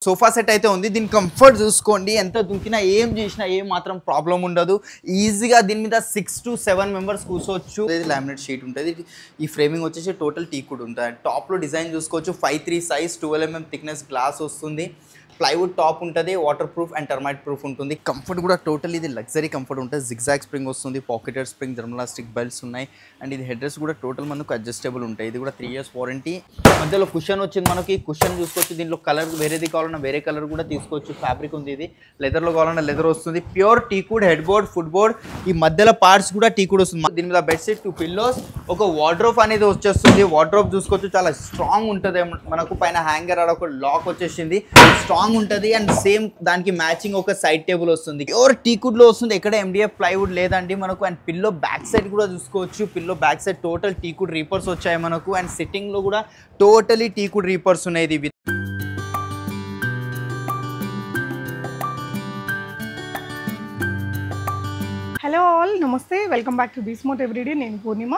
Sofa set అయితే ఉంది. దీని కంఫర్ట్ చూసుకోండి, ఎంత దుంకినా ఏం చేసినా ఏం మాత్రం ప్రాబ్లం ఉండదు. ఈజీగా దీని మీద 6 to 7 మెంబర్స్ కూర్చోవచ్చు. ఇది లామినేట్ షీట్ ఉంటుంది. ఈ ఫ్రేమింగ్ వచ్చేసి టోటల్ టీకుడ్ ఉంటుంది. టాప్లో డిజైన్ చూసుకోవచ్చు. 5'3" సైజ్, 12 mm థిక్నెస్ గ్లాస్ వస్తుంది. ప్లైవుడ్ టాప్ ఉంటుంది. Water proof and termite proof ఉంటుంది. కంఫర్ట్ కూడా టోటల్ ఇది లగ్జరీ కంఫర్ట్ ఉంటుంది. జిగ్జాగ్ స్ప్రింగ్ వస్తుంది, పాకెటెడ్ స్ప్రింగ్, థర్మోలాస్టిక్ బెల్ట్స్ ఉన్నాయి. అండ్ ఇది హెడ్ రెస్ట్ కూడా టోటల్ మనకు అడ్జస్టబుల్ ఉంటాయి. ఇది కూడా 3 years వారంటీ. మధ్యలో కుషన్ వచ్చింది మనకి. కుషన్ చూసుకోవచ్చు. దీంట్లో కలర్ వేరేది కావాలన్నా వేరే కలర్ కూడా తీసుకోవచ్చు. ఫ్యాబ్రిక్ ఉంది. ఇది లెదర్లో కావాలన్నా లెదర్ వస్తుంది. Pure టీకుడ్ head board, foot board, ఈ మధ్యలో పార్ట్స్ కూడా టీకుడ్ వస్తుంది. దీని మీద బెడ్షీట్, 2 పిల్లోస్, ఒక వార్డ్రోబ్ అనేది వచ్చేస్తుంది. వార్డ్రోబ్ చూసుకోవచ్చు, చాలా స్ట్రాంగ్ ఉంటుంది. మనకు పైన హ్యాంగర్ ఆడ ఒక లాక్ వచ్చేసింది, స్ట్రాంగ్ ఉంటుంది. అండ్ సేమ్ దానికి మ్యాచింగ్ ఒక సైడ్ టేబుల్ వస్తుంది. ప్యూర్ టీకుడ్ లో వస్తుంది. ఎక్కడ MDF ప్లైవుడ్ లేదండి మనకు. అండ్ పిల్లో బ్యాక్ సైడ్ కూడా చూసుకోవచ్చు. Pillow back side total టీకుడ్ reapers వచ్చాయి మనకు. అండ్ సిట్టింగ్ లో కూడా టోటలీ టీకుడ్ రీపర్స్ ఉన్నాయి. ఇది హలో ఆల్, నమస్తే, వెల్కమ్ బ్యాక్ టు బీస్మోట్ ఎవ్రీడే. నేను పూర్ణిమ.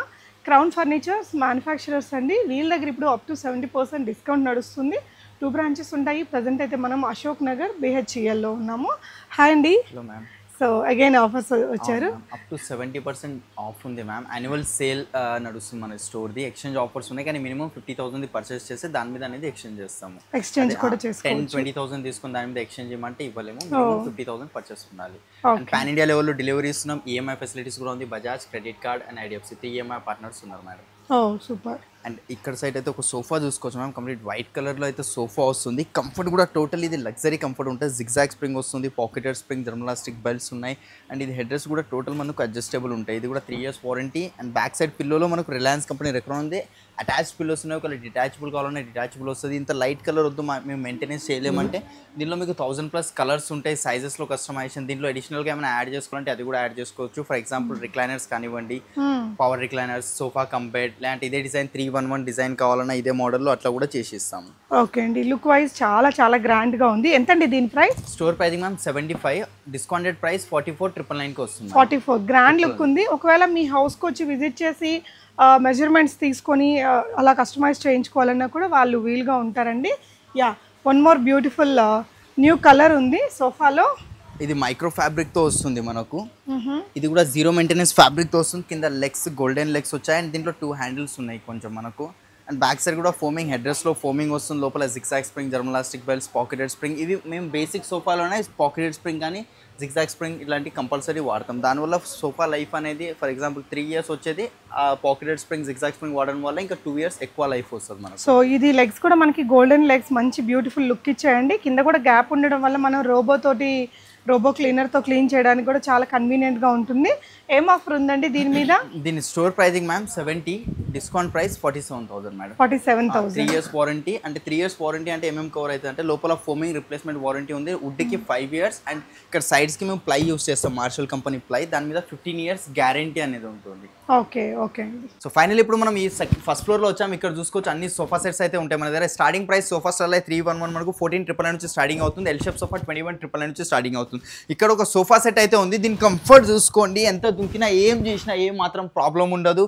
క్రౌన్ ఫర్నిచర్స్ మ్యానుఫ్యాక్చరర్స్ అండి. వీళ్ళ దగ్గర ఇప్పుడు అప్ టు 70% డిస్కౌంట్ నడుస్తుంది. 2 బ్రాంచెస్ ఉంటాయి. ప్రజెంట్ అయితే మనం అశోక్ నగర్ BHELలో ఉన్నాము. హాయ్ అండి. Hello ma'am. So again offers వచ్చారు. అప్ టు 70% ఆఫ్ ఉంది మ్యామ్. యాన్యువల్ సేల్ నడుస్తుంది మన స్టోర్ది. ఎక్స్చేంజ్ ఆఫర్స్ ఉన్నాయి, కానీ మినిమం 50,000 పర్చేస్ చేస్తే దాని మీద అనేది ఎక్స్చేంజ్ చేస్తాము. ఎక్స్చేంజ్ కూడా చేసుకోవచ్చు. 10-20,000 తీసుకుని దాని మీద ఎక్స్చేంజ్ చేయమంటే ఇవ్వలేము. మినిమం 50,000 పర్చేస్ ఉండాలి. అండ్ పాన్ ఇండియా లెవెల్లో డెలివరీ ఇస్తున్నాం. EMI ఫెసిలిటీస్ కూడా ఉంది. Bajaj, credit card and IDFC 3 EMI partners ఉన్నారు మేడం. సూపర్. అండ్ ఇక్కడ సైడ్ అయితే ఒక సోఫా చూసుకోవచ్చు మ్యామ్. కంప్లీట్ వైట్ కలర్లో అయితే సోఫా వస్తుంది. కంఫర్ట్ కూడా టోటల్ ఇది లగ్జరీ కంఫర్ట్ ఉంటుంది. జిగ్జాగ్ స్ప్రింగ్ వస్తుంది, పాకెటెడ్ స్ప్రింగ్, థర్మోలాస్టిక్ బెల్ట్స్ ఉన్నాయి. అండ్ ఇది హెడ్ రెస్ట్ కూడా టోటల్ మనకు అడ్జస్టబుల్ ఉంటాయి. ఇది కూడా 3 years warranty. And back side పిల్లోలో మనకు రిలయన్స్ కంపెనీ రెక్రాన్ ఉంది. అటాచ్డ్ పిల్లోస్ ఉన్నాయి. ఒకవేళ డిటాచబుల్ కావాలన్నా డిటాచబుల్ వస్తుంది. ఇంత లైట్ కలర్ వద్దు మేము మెయింటెనెన్స్ చేయలేమంటే దీనిలో మీకు 1000+ కలర్స్ ఉంటాయి. సైజెస్లో కస్టమైజేషన్. దీంట్లో అడిషనల్గా ఏమైనా యాడ్ చేసుకోవాలంటే అది కూడా యాడ్ చేసుకోవచ్చు. ఫర్ ఎగ్జాంపుల్ రిక్లైనర్స్ కానివ్వండి, పవర్ రిక్లైనర్స్, సోఫా కంబెడ్, లేదంటే ఇదే డిజైన్ 311 డిజైన్ కావాలన్నా ఇదే మోడల్లో అట్లా కూడా చేసిస్తాము. ఓకే అండి. లుక్ వైజ్ చాలా గ్రాండ్గా ఉంది. ఎంత అండి దీని price? Store pricing ma'am 75, discounted price 44,999కి వస్తుంది. 44. గ్రాండ్ లుక్ ఉంది. ఒకవేళ మీ హౌస్కి వచ్చి విజిట్ చేసి మెజర్మెంట్స్ తీసుకొని అలా కస్టమైజ్ చేయించుకోవాలన్నా కూడా వాళ్ళు వీలుగా ఉంటారండి. Yeah, one more beautiful new colour ఉంది సోఫాలో. ఇది మైక్రో ఫ్యాబ్రిక్తో వస్తుంది మనకు. ఇది కూడా 0 మెయింటెనెన్స్ ఫ్యాబ్రిక్తో వస్తుంది. కింద లెగ్స్ గోల్డెన్ లెగ్స్ వచ్చాయి. అండ్ దీంట్లో 2 హ్యాండిల్స్ ఉన్నాయి కొంచెం మనకు. అండ్ బ్యాక్ సైడ్ కూడా ఫోమింగ్, హెడ్ రెస్ట్లో ఫోమింగ్ వస్తుంది. లోపల zigzag spring, thermoelastic belts, pocketed spring. ఇవి మేము బేసిక్ సోఫాలోనే పాకెటెడ్ స్ప్రింగ్ కానీ జిగ్జాగ్ స్ప్రింగ్ ఇలాంటి కంపల్సరీ వాడతాం. దానివల్ల సోఫా లైఫ్ అనేది ఫర్ ఎగ్జాంపుల్ 3 years వచ్చేది పాకెటెడ్ స్ప్రింగ్, జిగ్జాగ్ స్ప్రింగ్ వాడడం వల్ల ఇంకా 2 years ఎక్కువ లైఫ్ వస్తుంది మనకు. సో ఇది లెగ్స్ కూడా మనకి గోల్డెన్ లెగ్స్, మంచి బ్యూటిఫుల్ లుక్ ఇచ్చాయండి. కింద కూడా గ్యాప్ ఉండడం వల్ల మనం రోబో క్లీనర్తో క్లీన్ చేయడానికి కూడా చాలా కన్వీనియంట్గా ఉంటుంది. ఏం ఆఫర్ ఉందండి దీని మీద? దీని store pricing ma'am 70, discount price 47,000 madam. 47,000. 3 years warranty. అంటే 3 years వారంటీ అంటే ఏమేమి కవర్ అవుతుంది అంటే లోపల ఫోమింగ్ రిప్లేస్మెంట్ వారంటీ ఉంది. వుడ్కి 5 years. అండ్ ఇక్కడ సైడ్స్కి మేము ప్లై యూస్ చేస్తాం, మార్షల్ కంపెనీ ప్లై. దాని మీద 15 years గ్యారంటీ అనేది ఉంటుంది. ఓకే అండి. సో ఫైనల్ ఇప్పుడు మనం ఈ ఫస్ట్ ఫ్లోర్లో వచ్చాము. ఇక్కడ చూసుకోవచ్చు అన్ని సోఫా సెట్స్ అయితే ఉంటాయి మన దగ్గర. స్టార్టింగ్ ప్రైస్ సోఫా స్టార్లో 311 మనకు 14,999 నుంచి స్టార్టింగ్ అవుతుంది. ఎల్ షేప్ సోఫా 21,999 నుంచి స్టార్టింగ్ అవుతుంది. ఇక్కడ ఒక సోఫా సెట్ అయితే ఉంది. దీని కంఫర్ట్ చూసుకోండి, ఎంత దుంకినా ఏం చేసినా ఏం మాత్రం ప్రాబ్లం ఉండదు.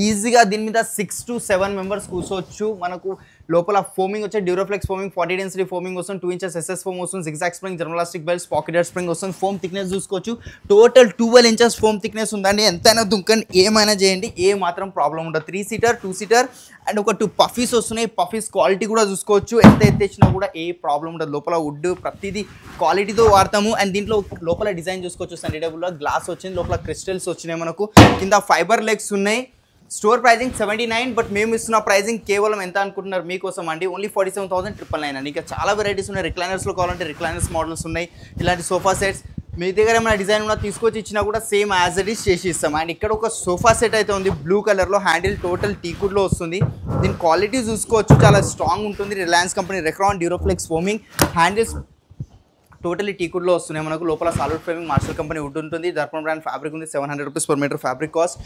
ఈజీగా దీని మీద 6 to 7 మెంబర్స్ కూర్చోవచ్చు. మనకు లోపల ఫోమింగ్ వచ్చే డ్యూరోఫ్లెక్స్ ఫోమింగ్, 40 density ఫోమింగ్ వస్తుంది. 2 inches SS ఫోమ్ వస్తుంది. Zigzag spring, thermoelastic belts, pocketed spring వస్తుంది. ఫోమ్ థిక్నెస్ చూసుకోవచ్చు. టోటల్ 12 inches ఫోమ్ థిక్నెస్ ఉందండి. ఎంతైనా దుంకండి, ఏమైనా చేయండి, ఏ మాత్రం ప్రాబ్లం ఉండదు. 3 seater, 2 seater అండ్ ఒక 2 పఫీస్ వస్తున్నాయి. పఫీస్ క్వాలిటీ కూడా చూసుకోవచ్చు. ఎంత ఎత్తేసినా కూడా ఏ ప్రాబ్లం ఉండదు. లోపల వుడ్ ప్రతిదీ క్వాలిటీతో వాడతాము. అండ్ దీంట్లో లోపల డిజైన్ చూసుకోవచ్చు. సండే టేబుల్లో గ్లాస్ వచ్చింది. లోపల క్రిస్టల్స్ వచ్చినాయి మనకు. కింద ఫైబర్ లెగ్స్ ఉన్నాయి. స్టోర్ ప్రైజింగ్ 79, బట్ మేము ఇస్తున్న ప్రైజింగ్ కేవలం ఎంత అనుకుంటున్నారు మీకోసం అండి, ఓన్లీ 47,999 అండి. ఇంకా చాలా వెరైటీస్ ఉన్నాయి. రిక్లైనర్స్లో కావాలంటే రిక్లైనర్స్ మోడల్స్ ఉన్నాయి. ఇలాంటి సోఫా సెట్స్ మీ దగ్గర ఏమైనా డిజైన్ ఉన్నా తీసుకొచ్చి ఇచ్చినా కూడా సేమ్ యాజ్ ఇట్ ఈస్ చేసి ఇస్తాం. అండ్ ఇక్కడ ఒక సోఫా సెట్ అయితే ఉంది బ్లూ కలర్లో. హ్యాండిల్ టోటల్ టీకుడ్లో వస్తుంది. దీని క్వాలిటీ చూసుకోవచ్చు, చాలా స్ట్రాంగ్ ఉంటుంది. Reliance company Recron Duroflex foaming. Handles totally టీకుడ్లో వస్తున్నాయి మనకు. లోపల solid framing Marshall company wood ఉంటుంది. దర్పణ్ బ్రాండ్ ఫ్యాబ్రిక్ ఉంది. 700 rupees per metre fabric cost.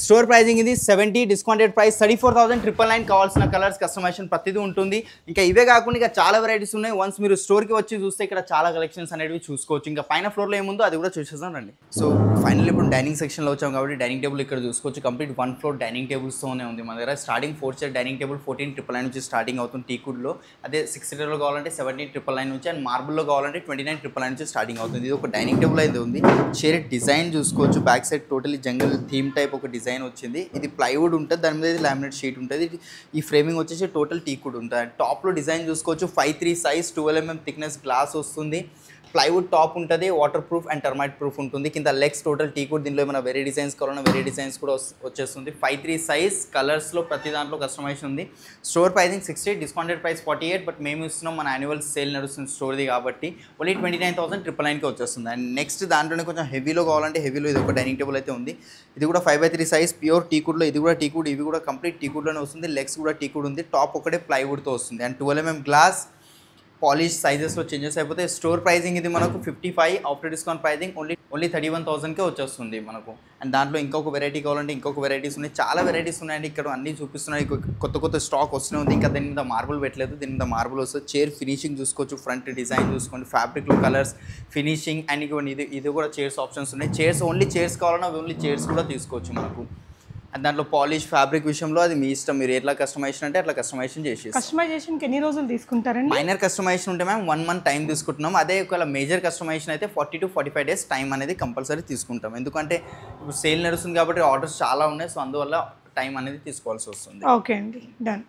Store pricing ఇది 70, డిస్కౌంటెడ్ ప్రైస్ 34,999. కావాల్సిన కలర్స్ కస్టమైజేషన్ ప్రతిదీ ఉంటుంది. ఇంకా ఇవే కాకుండా ఇంకా చాలా వెరైటీస్ ఉన్నాయి. వన్స్ మీరు స్టోర్కి వచ్చి చూస్తే ఇక్కడ చాలా కలెక్షన్స్ అనేవి చూసుకోవచ్చు. ఇంకా పైన ఫ్లోర్లో ఏముందో అది కూడా చూసేద్దాం రండి. సో ఫైనల్ ఇప్పుడు డైనింగ్ సెక్షన్లో వచ్చాం కాబట్టి డైనింగ్ టేబుల్ ఇక్కడ చూసుకోవచ్చు. కంప్లీట్ 1 ఫ్లోర్ డైనింగ్ టేబుల్స్తోనే ఉంది మన దగ్గర. స్టార్టింగ్ 4 చైర్ డైనింగ్ టేబుల్ 14,999 నుంచి స్టార్టింగ్ అవుతుంది టీకుడ్లో. అదే 6 సీటర్లో కావాలంటే 17,999 నుంచి, అండ్ మార్బుల్లో కావాలంటే 29,999 నుంచి స్టార్టింగ్ అవుతుంది. ఇది ఒక డైనింగ్ టేబుల్ అయితే ఉంది. చైర్ డిజైన్ చూసుకోవచ్చు. బ్యాక్ సైడ్ టోటలీ జంగల్ థీమ్ టైప్ ఒక డిజైన్ వచ్చింది. ఇది ప్లైవుడ్ ఉంటుంది, దాని మీద లామినేట్ షీట్ ఉంటుంది. ఈ ఫ్రేమింగ్ వచ్చేసి టోటల్ టీకుడ్ ఉంటుంది. టాప్లో డిజైన్ చూసుకోవచ్చు. 5'3" సైజ్ 12 mm థిక్నెస్ గ్లాస్ వస్తుంది. ప్లైవుడ్ టాప్ ఉంటుంది. Water proof and termite proof ఉంటుంది. కింద లెగ్స్ టోటల్ టీకుడ్. దీనిలో ఏమైనా వేరే డిజైన్స్ కావాలన్నా వేరే డిజైన్స్ కూడా వచ్చేస్తుంది. 5'3" సైజ్ కలర్స్లో ప్రతి దాంట్లో కస్టమైజేషన్ ఉంది. Store pricing 60, discounted price 48. But మేము ఇస్తున్నాం మన యాన్యువల్ సేల్ నడుస్తుంది స్టోర్ది కాబట్టి ఓన్లీ 29,999కి వచ్చేస్తుంది. అండ్ నెక్స్ట్ దాంట్లోనే కొంచెం హెవీలో కావాలంటే హెవీలో ఇది ఒక డైనింగ్ టేబుల్ అయితే ఉంది. ఇది కూడా 5'3" సైజ్ ప్యూర్ టీకుడ్లో. ఇది కూడా టీకుడ్, ఇవి కూడా కంప్లీట్ టీకుడ్లోనే వస్తుంది. లెగ్స్ కూడా టీకుడ్ ఉంది. టాప్ ఒకటే ప్లైవుడ్తో వస్తుంది. అండ్ 12 mm గ్లాస్ పాలిష్ సైజెస్లో చేంజెస్ అయిపోతే. స్టోర్ ప్రైజింగ్ ఇది మనకు 55, ఆఫ్టర్ డిస్కౌంట్ ప్రైజింగ్ ఓన్లీ 31,000కే వచ్చేస్తుంది మనకు. అండ్ దాంట్లో ఇంకొక వెరైటీ కావాలంటే ఇంకొక వెరైటీస్ ఉన్నాయి. చాలా వెరైటీస్ ఉన్నాయండి. ఇక్కడ అన్నీ చూపిస్తున్నాయి. కొత్త స్టాక్ వస్తూనే ఉంది. ఇంకా దీని మీద మార్బుల్ పెట్టలేదు. దీని మీద మార్బుల్ వస్తుంది. చైర్ ఫినిషింగ్ చూసుకోవచ్చు. ఫ్రంట్ డిజైన్ చూసుకోండి. ఫ్యాబ్రిక్లో కలర్స్ ఫినిషింగ్ అండ్ ఇది కూడా చైర్స్ ఆప్షన్స్ ఉన్నాయి. చైర్స్ ఓన్లీ చైర్స్ కావాలన్నా ఓన్లీ చైర్స్ కూడా తీసుకోవచ్చు మనకు. అండ్ దాంట్లో పాలిష్ ఫ్యాబ్రిక్ విషయంలో అది మీ ఇష్టం. మీరు ఎట్లా కస్టమైజేషన్ అంటే అట్లా కస్టమైజేషన్ చేసి. కస్టమైజేషన్కి ఎన్ని రోజులు తీసుకుంటారండి? మైనర్ కస్టమైజేషన్ ఉంటే మేము 1 month టైం తీసుకుంటున్నాం. అదే ఒకవేళ మేజర్ కస్టమైజేషన్ అయితే 40 to 45 days టైం అనేది కంపల్సరీ తీసుకుంటాం. ఎందుకంటే ఇప్పుడు సేల్ నడుస్తుంది కాబట్టి ఆర్డర్స్ చాలా ఉన్నాయి. సో అందువల్ల టైం అనేది తీసుకోవాల్సి వస్తుంది. ఓకే అండి, డన్.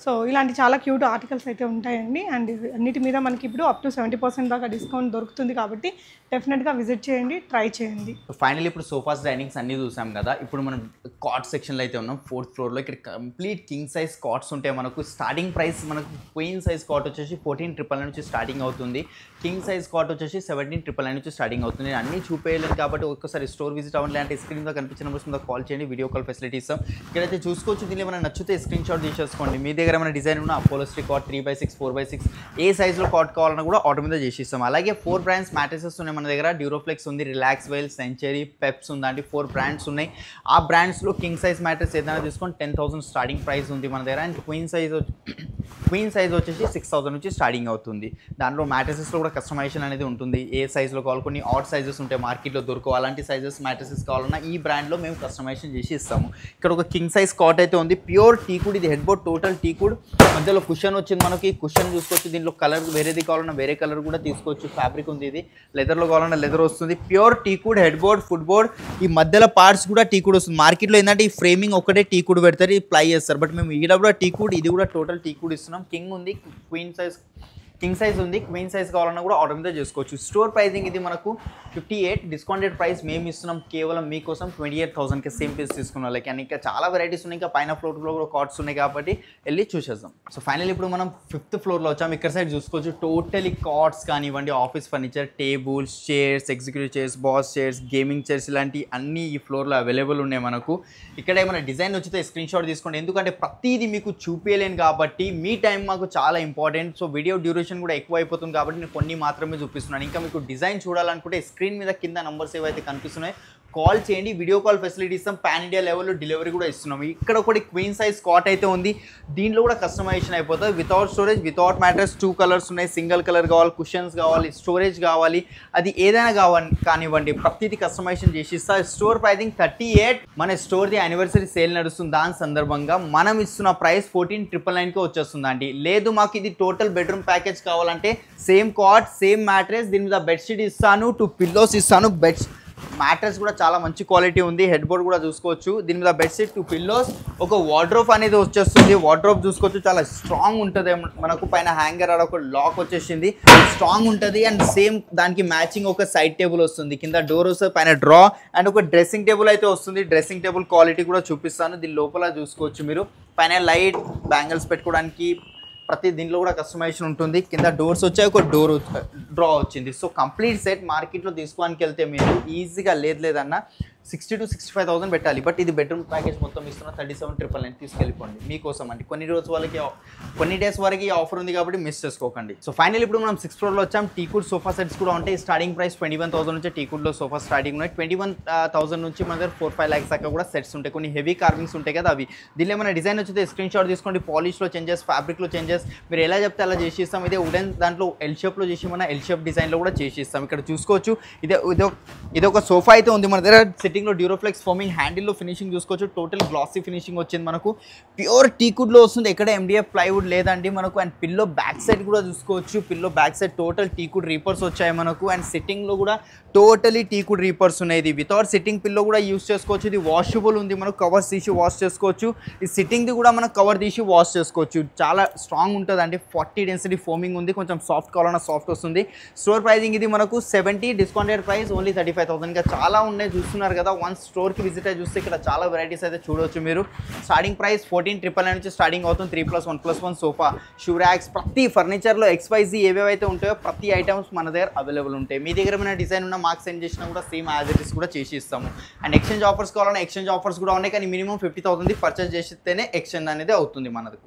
సో ఇలాంటి చాలా క్యూట్ ఆర్టికల్స్ అయితే ఉంటాయండి. అండ్ అన్నిటి మీద మనకి ఇప్పుడు అప్ టు 70% దాకా డిస్కౌంట్ దొరుకుతుంది కాబట్టి డెఫినెట్గా విజిట్ చేయండి, ట్రై చేయండి. ఫైనల్ ఇప్పుడు సోఫాస్ డైనింగ్స్ అన్నీ చూసాం కదా. ఇప్పుడు మనం కాట్ సెక్షన్లో అయితే ఉన్నాం. 4th ఫ్లోర్లో. ఇక్కడ కంప్లీట్ కింగ్ సైజ్ కాట్స్ ఉంటాయి మనకు. స్టార్టింగ్ ప్రైస్ మనకు క్వీన్ సైజ్ కాట్ వచ్చేసి 14,999 నుంచి స్టార్టింగ్ అవుతుంది. కింగ్ సైజ్ కాట్ వచ్చేసి 17,999 నుంచి స్టార్టింగ్ అవుతుంది. నేను అన్నీ చూపేయలేదు కాబట్టి ఒక్కసారి స్టోర్ విజిట్ అవ్వాలి అంటే స్క్రీన్ మీద కనిపించిన నెంబర్స్ మీద కాల్ చేయండి. వీడియో కాల్ ఫెసిలిటీ ఇస్తాం. ఇక్కడైతే చూసుకోవచ్చు. దీనిలో ఏమైనా నచ్చితే స్క్రీన్ షాట్ తీసేసుకోండి. మీ దగ్గర ఏమైనా డిజైన్ ఉన్న అపోలోస్ట్రీ కాట్ 3x6, 4x6 ఏ సైజ్లో కాట్ కావాలన్నా కూడా ఆర్డర్ మీద చేసి ఇస్తాం. అలాగే 4 బ్రాండ్స్ మ్యాట్రెసెస్ ఉన్నాయి మన దగ్గర. డ్యూరోఫ్లెక్స్ ఉంది, రిలాక్స్ వెల్, సెంచరీ, పెప్స్ ఉందండి. 4 బ్రాండ్స్ ఉన్నాయి. ఆ బ్రాండ్స్లో కింగ్ సైజ్ మ్యాట్రెస్ ఏదైనా తీసుకొని 10,000 స్టార్టింగ్ ప్రైస్ ఉంది మన దగ్గర. అండ్ క్వీన్ సైజ్ వచ్చేసి 6,000 నుంచి స్టార్టింగ్ అవుతుంది. దాంట్లో మ్యాట్రెసెస్లో కూడా కస్టమైజేషన్ అనేది ఉంటుంది. ఏ సైజ్లో కావాలి, కొన్ని ఆడ్ సైజెస్ ఉంటాయి మార్కెట్లో దొరకవు. అలాంటి సైజెస్ మ్యాట్రెసెస్ కావాలన్నా ఈ బ్రాండ్లో మేము కస్టమైజేషన్ చేసి ఇస్తాము. ఇక్కడ ఒక కింగ్ సైజ్ కాట్ అయితే ఉంది. ప్యూర్ టీకుడ్. ఇది హెడ్ బోర్డ్ టోటల్ టీకుడ్. మధ్యలో కుషన్ వచ్చింది మనకి. కుషన్ చూసుకోవచ్చు. దీంట్లో కలర్ వేరేది కావాలన్నా వేరే కలర్ కూడా తీసుకోవచ్చు. ఫ్యాబ్రిక్ ఉంది. ఇది లెదర్లో కావాలన్నా లెదర్ వస్తుంది. Pure టీకుడ్ head board, foot board. ఈ మధ్యలో పార్ట్స్ కూడా టీకుడ్ వస్తుంది. మార్కెట్లో ఏంటంటే ఈ ఫ్రేమింగ్ ఒకటే టీకుడ్ పెడతారు, ఇది ప్లై చేస్తారు. బట్ మేము ఈడ కూడా టీకుడ్, ఇది కూడా టోటల్ టీకుడ్ ఇస్తున్నాం. కింగ్ ఉంది, కింగ్ సైజ్ ఉంది. క్వీన్ సైజ్ కావాలన్నా కూడా ఆర్డర్ మీద చేసుకోవచ్చు. స్టోర్ ప్రైజింగ్ ఇది మనకు 58, డిస్కౌంటెడ్ ప్రైస్ మేము ఇస్తున్నాం కేవలం మీకోసం 28,000కి సేమ్ పీస్ తీసుకున్న వాళ్ళకి. అండ్ ఇంకా చాలా వెరైటీస్ ఉన్నాయి. ఇంకా పైన ఫ్లోర్లో కూడా కార్డ్స్ ఉన్నాయి కాబట్టి వెళ్ళి చూసేద్దాం. సో ఫైనల్ ఇప్పుడు మనం 5th ఫ్లోర్లో వచ్చాం. ఇక్కడ సైడ్ చూసుకోవచ్చు. టోటలీ కార్డ్స్ కానివ్వండి, office furniture, tables, chairs, executive chairs, boss chairs, gaming chairs ఇలాంటి అన్నీ ఈ ఫ్లోర్లో అవైలబుల్ ఉన్నాయి మనకు. ఇక్కడ ఏమైనా డిజైన్ వచ్చితే స్క్రీన్ షాట్ తీసుకోండి. ఎందుకంటే ప్రతిదీ మీకు చూపించలేను కాబట్టి మీ టైం మాకు చాలా ఇంపార్టెంట్. సో వీడియో డ్యూరేషన్ కూడా ఎక్కువ అయిపోతుంది కాబట్టి నేను కొన్ని మాత్రమే చూపిస్తున్నాను. ఇంకా మీకు డిజైన్ చూడాలనుకుంటే స్క్రీన్ మీద కింద నంబర్స్ ఏవైతే కనిపిస్తున్నాయి కాల్ చేయండి. వీడియో కాల్ ఫెసిలిటీ ఇస్తాం. పాన్ ఇండియా లెవెల్లో డెలివరీ కూడా ఇస్తున్నాం. ఇక్కడ ఒకటి క్వీన్ సైజ్ కాట్ అయితే ఉంది. దీంట్లో కూడా కస్టమైజేషన్ అయిపోతుంది. Without storage, without mattress. 2 colours ఉన్నాయి. సింగిల్ కలర్ కావాలి, కుషన్స్ కావాలి, స్టోరేజ్ కావాలి, అది ఏదైనా కానివ్వండి ప్రతిదీ కస్టమైజేషన్ చేసి ఇస్తా. Store pricing 38. మన స్టోర్ది యానివర్సరీ సేల్ నడుస్తుంది. దాని సందర్భంగా మనం ఇస్తున్న ప్రైస్ 14,999కి వచ్చేస్తుంది అండి. లేదు మాకు ఇది టోటల్ బెడ్రూమ్ ప్యాకేజ్ కావాలంటే సేమ్ కాట్, సేమ్ మ్యాట్రెస్, దీని మీద బెడ్షీట్ ఇస్తాను, 2 పిల్లోస్ ఇస్తాను. మ్యాట్రెస్ కూడా చాలా మంచి క్వాలిటీ ఉంది. హెడ్ బోర్డ్ కూడా చూసుకోవచ్చు. దీని మీద బెడ్షీట్, 2 పిల్లోస్, ఒక వార్డ్రోబ్ అనేది వచ్చేస్తుంది. వార్డ్రోబ్ చూసుకోవచ్చు. చాలా స్ట్రాంగ్ ఉంటుంది మనకు. పైన హ్యాంగర్ ఆడ ఒక లాక్ వచ్చేసింది, స్ట్రాంగ్ ఉంటుంది. అండ్ సేమ్ దానికి మ్యాచింగ్ ఒక సైడ్ టేబుల్ వస్తుంది. కింద డోర్ వస్తుంది, పైన డ్రా అండ్ ఒక డ్రెస్సింగ్ టేబుల్ అయితే వస్తుంది. డ్రెస్సింగ్ టేబుల్ క్వాలిటీ కూడా చూపిస్తాను. దీని లోపల చూసుకోవచ్చు మీరు. పైన లైట్, బ్యాంగిల్స్ పెట్టుకోవడానికి ప్రతి దీంట్లో కూడా కస్టమైజేషన్ ఉంటుంది. కింద డోర్స్ వచ్చాయి, ఒక డ్రా వచ్చింది. సో కంప్లీట్ సెట్ మార్కెట్లో తీసుకోవడానికి వెళ్తే మీరు ఈజీగా లేదన్నా 60 to 65,000 పెట్టాలి. బట్ ఇది బెడ్రూమ్ ప్యాకేజ్ మొత్తం ఇస్తున్న 37,999 తీసుకెళ్ళిపోండి మీకోసం అండి. కొన్ని డేస్ వరకు ఈ ఆఫర్ ఉంది కాబట్టి మిస్ చేసుకోకండి. సో ఫైనల్ ఇప్పుడు మనం 6th ఫ్లోర్లో వచ్చాం. టీకుడ్ సోఫా సెట్స్ కూడా ఉంటాయి. స్టార్టింగ్ ప్రైస్ 21,000 నుంచి టీకుడ్లో సోఫా స్టార్టింగ్ ఉన్నాయి. 21,000 నుంచి మన దగ్గర 4-5 lakhs దాకా కూడా సెట్స్ ఉంటాయి. కొన్ని హెవీ కార్వింగ్స్ ఉంటాయి కదా అవి. దీనిలో ఏమైనా డిజైన్ వచ్చితే స్క్రీన్ షాట్ తీసుకోండి. పాలిష్లో చేంజెస్, ఫ్యాబ్రిక్లో చేంజెస్ మీరు ఎలా చెప్తే అలా చేసి ఇస్తాం. ఇదే వుడెన్ దాంట్లో ఎల్ షేప్లో చేసి మన ఎల్ షేప్ డిజైన్లో కూడా చేసి ఇస్తాం. ఇక్కడ చూసుకోవచ్చు ఇది ఒక సోఫా అయితే ఉంది మన దగ్గర. సిట్టింగ్లో డ్యూరోఫ్లెక్స్ ఫోమింగ్, హ్యాండిల్లో ఫినిషింగ్ చూసుకోవచ్చు. టోటల్ గ్లాసీ ఫినిషింగ్ వచ్చింది మనకు. ప్యూర్ టీకుడ్లో వస్తుంది. ఎక్కడ MDF ప్లైవుడ్ లేదండి మనకు. అండ్ పిల్లో బ్యాక్ సైడ్ కూడా చూసుకోవచ్చు. Pillow back side total టీకుడ్ reapers వచ్చాయి మనకు. అండ్ సిట్టింగ్లో కూడా టోటలీ టీకుడ్ రీపర్స్ ఉన్నాయి. ఇది వితౌట్ సిట్టింగ్ పిల్లో కూడా యూస్ చేసుకోవచ్చు. ఇది వాషబుల్ ఉంది. మనకు కవర్స్ తీసి వాష్ చేసుకోవచ్చు. ఈ సిట్టింగ్ది కూడా మనకు కవర్ తీసి వాష్ చేసుకోవచ్చు. చాలా స్ట్రాంగ్ ఉంటుంది అండి. 40 డెన్సిటీ ఫోమింగ్ ఉంది. కొంచెం సాఫ్ట్ కావాలన్నా సాఫ్ట్ వస్తుంది. స్టోర్ ప్రైజింగ్ ఇది మనకు 70, డిస్కౌంటెడ్ ప్రైస్ ఓన్లీ 35,000. ఇంకా చాలా ఉన్నాయి చూస్తున్నారు కదా. వన్ స్టోర్కి విజిట్ అయ్యి చూస్తే ఇక్కడ చాలా వెరైటీస్ అయితే చూడవచ్చు మీరు. స్టార్టింగ్ ప్రైస్ 14,999 నుంచి స్టార్టింగ్ అవుతుంది. 3+1+1 సోఫా, షూ ర్యాక్స్, ప్రతి ఫర్నిచర్లో XYZ ఏవేవైతే ఉంటాయో ప్రతి ఐటమ్స్ మన దగ్గర అవైలబుల్ ఉంటాయి. మీ దగ్గర ఏమైనా డిజైన్ ఉన్న మాకు సెండ్ చేసినా కూడా సేమ్ యాజ్ ఇట్ ఇస్ కూడా చేసి ఇస్తాము. అండ్ ఎక్స్చేంజ్ ఆఫర్స్ కావాలన్నా ఎక్స్చేంజ్ ఆఫర్స్ కూడా ఉన్నాయి. కానీ మినిమం 50,000 పర్చేస్ చేస్తేనే ఎక్స్చేంజ్ అనేది అవుతుంది మనకు.